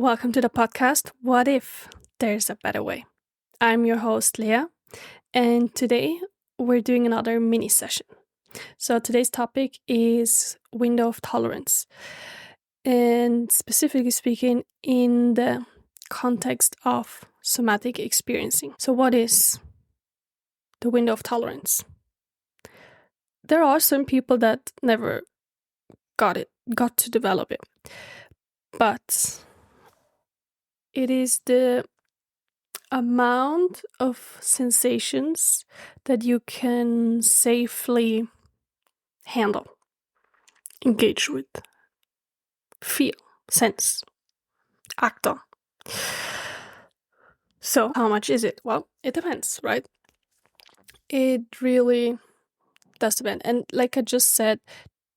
Welcome to the podcast, What If There's a Better Way? I'm your host, Leah, and today we're doing another mini session. So today's topic is window of tolerance, and specifically speaking in the context of somatic experiencing. So what is the window of tolerance? There are some people that never got to develop it, but it is the amount of sensations that you can safely handle, engage with, feel, sense, act on. So how much is it? Well, it depends, right? It really does depend. And like I just said,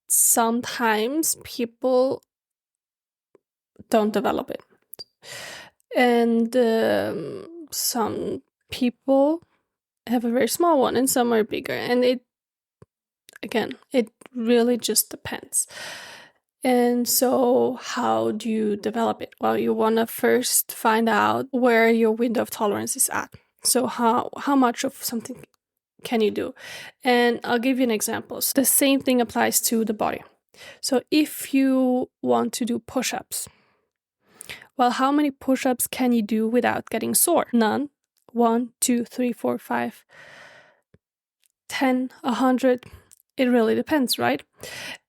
sometimes people don't develop it. And some people have a very small one and some are bigger. And it really just depends. And so how do you develop it? Well, you want to first find out where your window of tolerance is at. So how much of something can you do? And I'll give you an example. So the same thing applies to the body. So if you want to do push-ups, well, how many push-ups can you do without getting sore? None. 1, 2, 3, 4, 5, 10, 100. It really depends, right?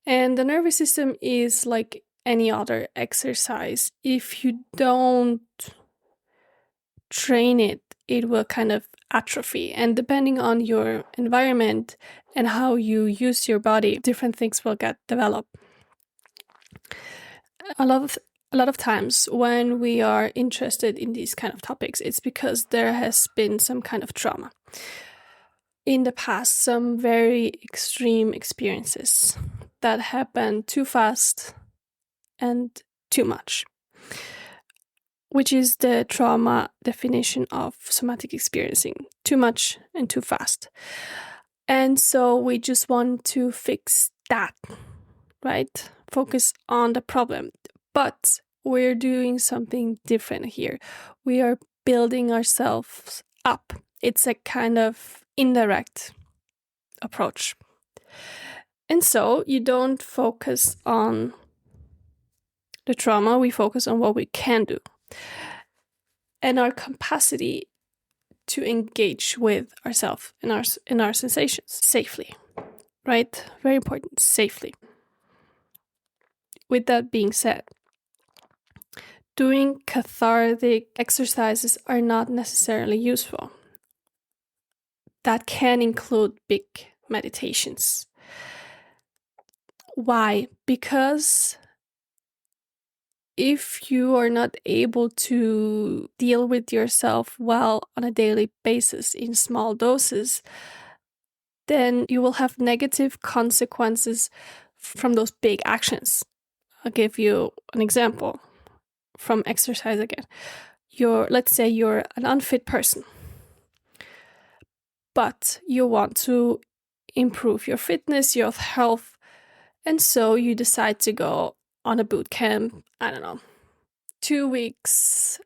And the nervous system is like any other exercise. If you don't train it, it will kind of atrophy. And depending on your environment and how you use your body, different things will get developed. A lot of times when we are interested in these kind of topics, it's because there has been some kind of trauma. In the past, some very extreme experiences that happened too fast and too much, which is the trauma definition of somatic experiencing. Too much and too fast. And so we just want to fix that, right? Focus on the problem. But we're doing something different here. We are building ourselves up. It's a kind of indirect approach. And so you don't focus on the trauma, we focus on what we can do. And our capacity to engage with ourselves and our sensations safely, right? Very important, safely. With that being said, doing cathartic exercises are not necessarily useful. That can include big meditations. Why? Because if you are not able to deal with yourself well on a daily basis in small doses, then you will have negative consequences from those big actions. I'll give you an example from exercise again. Let's say you're an unfit person, but you want to improve your fitness, your health, and so you decide to go on a boot camp, 2 weeks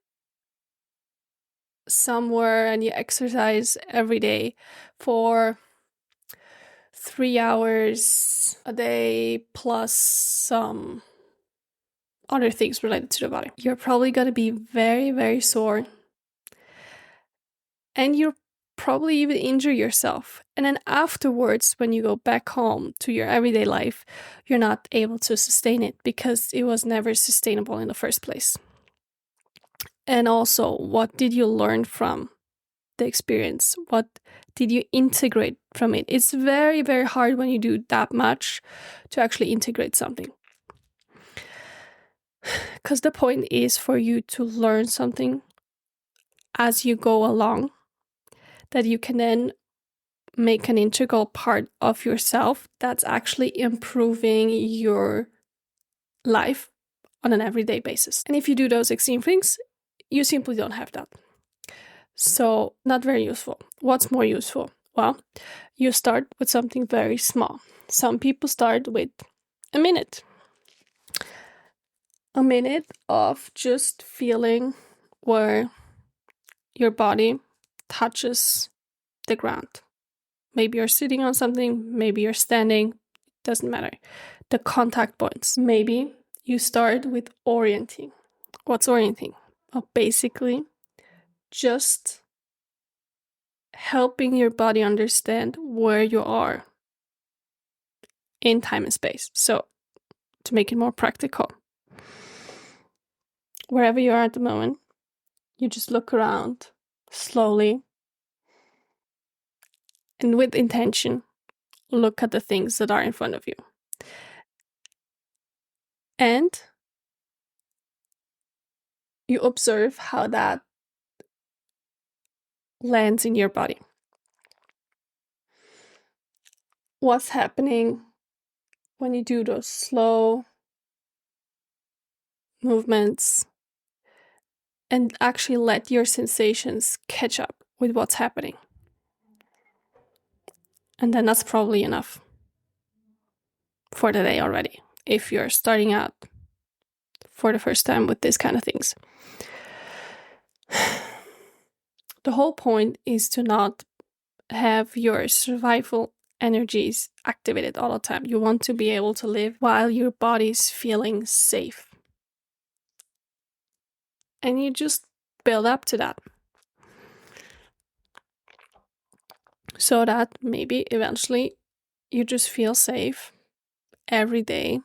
somewhere, and you exercise every day for 3 hours a day plus some other things related to the body. You're probably going to be very, very sore, and you'll probably even injure yourself. And then afterwards, when you go back home to your everyday life, you're not able to sustain it because it was never sustainable in the first place. And also, what did you learn from the experience? What did you integrate from it? It's very, very hard when you do that much to actually integrate something. Because the point is for you to learn something as you go along that you can then make an integral part of yourself that's actually improving your life on an everyday basis. And if you do those extreme things, you simply don't have that. So not very useful. What's more useful? Well, you start with something very small. Some people start with a minute. a minute of just feeling where your body touches the ground. Maybe you're sitting on something, maybe you're standing, doesn't matter. The contact points. Maybe you start with orienting. What's orienting? Well, basically, just helping your body understand where you are in time and space. So, to make it more practical, wherever you are at the moment, you just look around slowly and with intention, look at the things that are in front of you. And you observe how that lands in your body. What's happening when you do those slow movements and actually let your sensations catch up with what's happening. And then that's probably enough for the day already, if you're starting out for the first time with these kind of things. The whole point is to not have your survival energies activated all the time. You want to be able to live while your body's feeling safe. And you just build up to that. So that maybe eventually you just feel safe every day.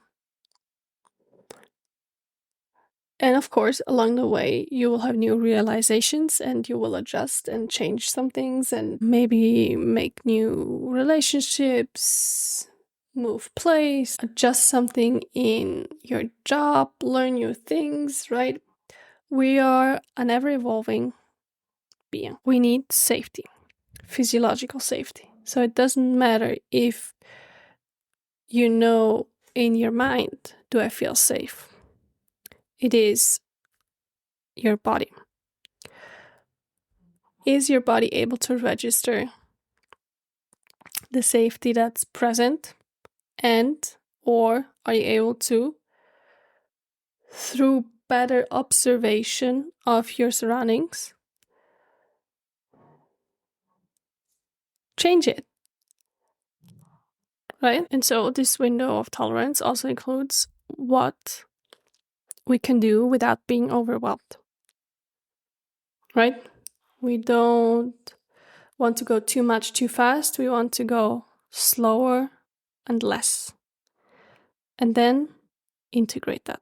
And of course, along the way, you will have new realizations and you will adjust and change some things and maybe make new relationships, move place, adjust something in your job, learn new things, right? We are an ever-evolving being. We need safety, physiological safety. So it doesn't matter if you know in your mind, do I feel safe? It is your body. Is your body able to register the safety that's present? And or are you able to, through better observation of your surroundings, change it? Right? And so this window of tolerance also includes what we can do without being overwhelmed. Right? We don't want to go too much too fast. We want to go slower and less. And then integrate that.